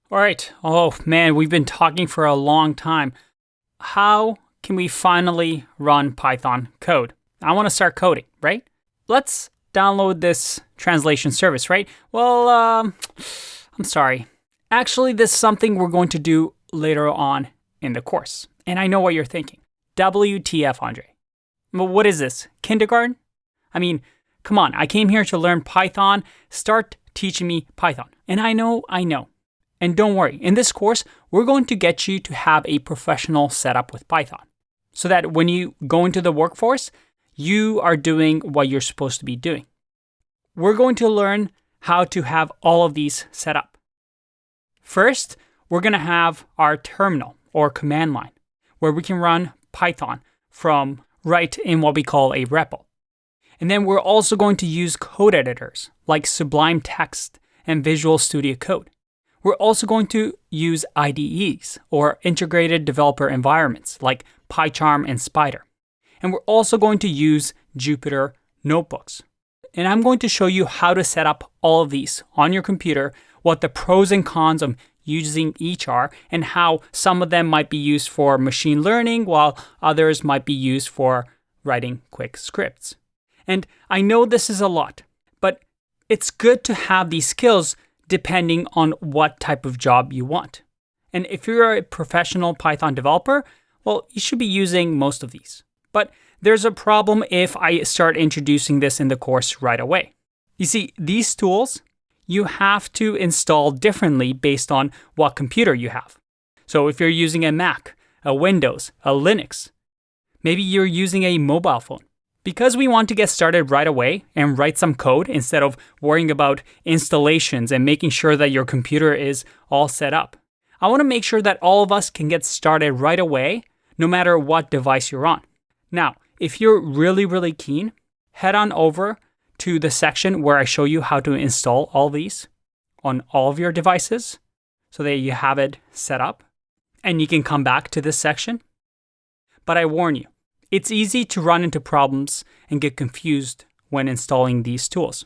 All right. Oh man, we've been talking for a long time. How can we finally run Python code? I want to start coding, right? Let's download this translation service, right? Well, I'm sorry. Actually, this is something we're going to do later on in the course. And I know what you're thinking. WTF, Andre? But what is this? Kindergarten? I mean, come on. I came here to learn Python. Start teaching me Python. And I know. And don't worry, in this course, we're going to get you to have a professional setup with Python so that when you go into the workforce, you are doing what you're supposed to be doing. We're going to learn how to have all of these set up. First, we're going to have our terminal or command line where we can run Python from right in what we call a REPL. And then we're also going to use code editors like Sublime Text and Visual Studio Code. We're also going to use IDEs, or integrated developer environments, like PyCharm and Spider. And we're also going to use Jupyter notebooks. And I'm going to show you how to set up all of these on your computer, what the pros and cons of using each are, and how some of them might be used for machine learning, while others might be used for writing quick scripts. And I know this is a lot, but it's good to have these skills depending on what type of job you want. And if you're a professional Python developer, well, you should be using most of these. But there's a problem if I start introducing this in the course right away. You see, these tools, you have to install differently based on what computer you have. So if you're using a Mac, a Windows, a Linux, maybe you're using a mobile phone. Because we want to get started right away and write some code instead of worrying about installations and making sure that your computer is all set up, I want to make sure that all of us can get started right away, no matter what device you're on. Now, if you're really keen, head on over to the section where I show you how to install all these on all of your devices so that you have it set up, and you can come back to this section. But I warn you, it's easy to run into problems and get confused when installing these tools.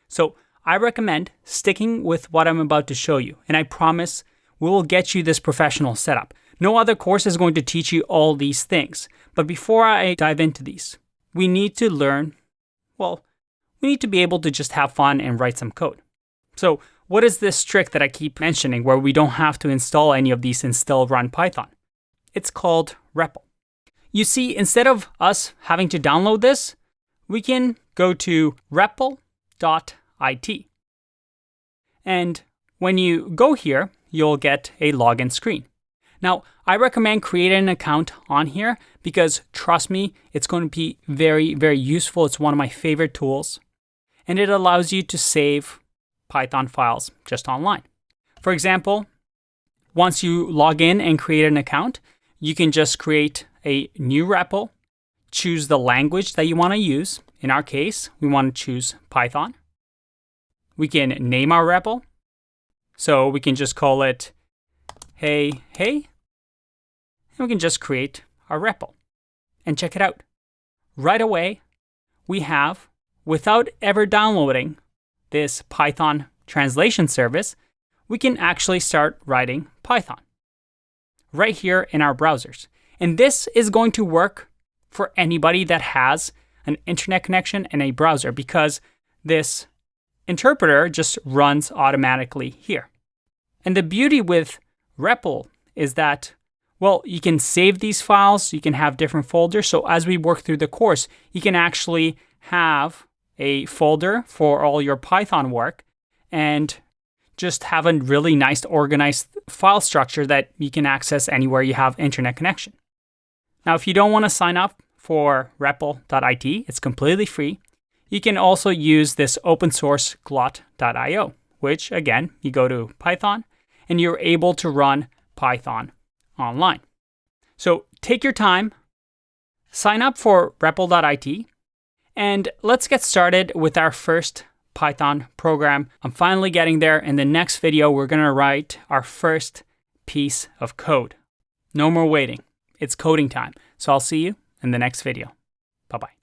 So I recommend sticking with what I'm about to show you, and I promise we will get you this professional setup. No other course is going to teach you all these things. But before I dive into these, we need to learn, well, we need to be able to just have fun and write some code. So what is this trick that I keep mentioning where we don't have to install any of these and still run Python? It's called REPL. You see, instead of us having to download this, we can go to repl.it. And when you go here, you'll get a login screen. Now, I recommend creating an account on here because, trust me, it's going to be very useful. It's one of my favorite tools. And it allows you to save Python files just online. For example, once you log in and create an account, you can just create a new REPL, choose the language that you want to use. In our case, we want to choose Python. We can name our REPL. So we can just call it hey, and we can just create our REPL and check it out. Right away, we have, without ever downloading this Python translation service, we can actually start writing Python right here in our browsers. And this is going to work for anybody that has an internet connection and a browser because this interpreter just runs automatically here. And the beauty with REPL is that, well, you can save these files, you can have different folders. So as we work through the course, you can actually have a folder for all your Python work and just have a really nice organized file structure that you can access anywhere you have internet connection. Now, if you don't want to sign up for repl.it, it's completely free. You can also use this open source glot.io, which again, you go to Python and you're able to run Python online. So take your time, sign up for repl.it, and let's get started with our first Python program. I'm finally getting there. In the next video, we're going to write our first piece of code. No more waiting. It's coding time. So I'll see you in the next video. Bye-bye.